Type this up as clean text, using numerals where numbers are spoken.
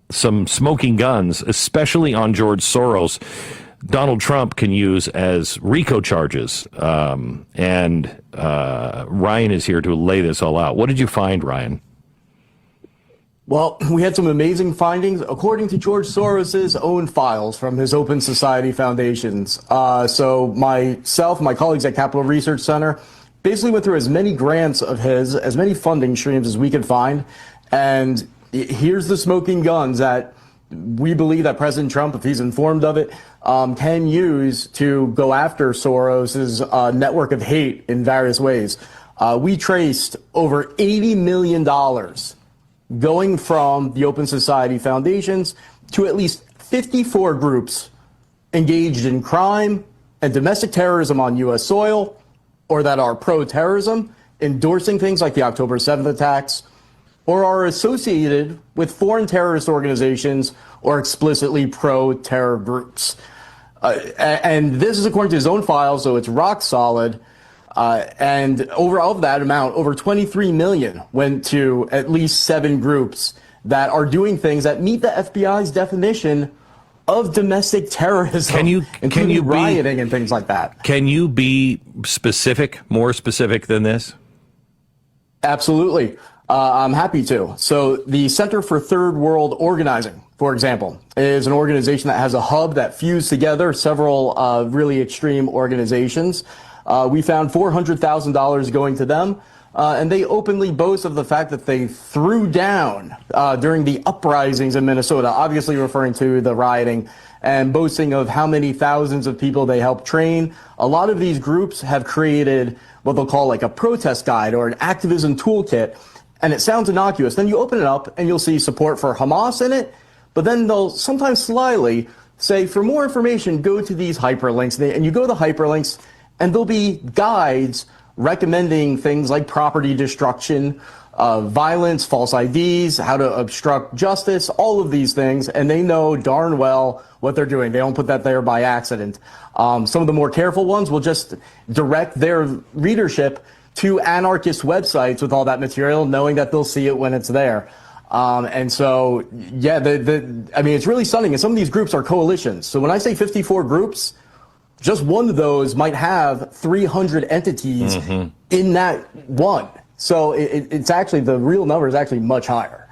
some smoking guns, especially on George Soros, Donald Trump can use as RICO charges. And Ryan is here to lay this all out. What did you find, Ryan? Well, we had some amazing findings according to George Soros's own files from his Open Society foundations. So myself, my colleagues at Capital Research Center basically went through as many grants of his, as many funding streams as we could find. And here's the smoking guns that we believe that President Trump, if he's informed of it, can use to go after Soros's network of hate in various ways. We traced over $80 million going from the Open Society foundations to at least 54 groups engaged in crime and domestic terrorism on U.S. soil, or that are pro-terrorism, endorsing things like the October 7th attacks, or are associated with foreign terrorist organizations or explicitly pro-terror groups. And this is according to his own files, so it's rock solid. And over all of that amount, over 23 million went to at least 7 groups that are doing things that meet the FBI's definition of domestic terrorism, including rioting and things like that. Can you be specific, more specific than this? Absolutely. I'm happy to. So the Center for Third World Organizing, for example, is an organization that has a hub that fused together several really extreme organizations. We found $400,000 going to them, and they openly boast of the fact that they threw down during the uprisings in Minnesota, obviously referring to the rioting, and boasting of how many thousands of people they helped train. A lot of these groups have created what they'll call like a protest guide or an activism toolkit, and it sounds innocuous. Then you open it up and you'll see support for Hamas in it, but then they'll sometimes slyly say, for more information, go to these hyperlinks. And you go to the hyperlinks, and there'll be guides recommending things like property destruction, violence, false IDs, how to obstruct justice, all of these things, and they know darn well what they're doing. They don't put that there by accident. Some of the more careful ones will just direct their readership to anarchist websites with all that material, knowing that they'll see it when it's there. And so, yeah, I mean, it's really stunning. And some of these groups are coalitions. So when I say 54 groups, just one of those might have 300 entities in that one. So it's actually, the real number is actually much higher.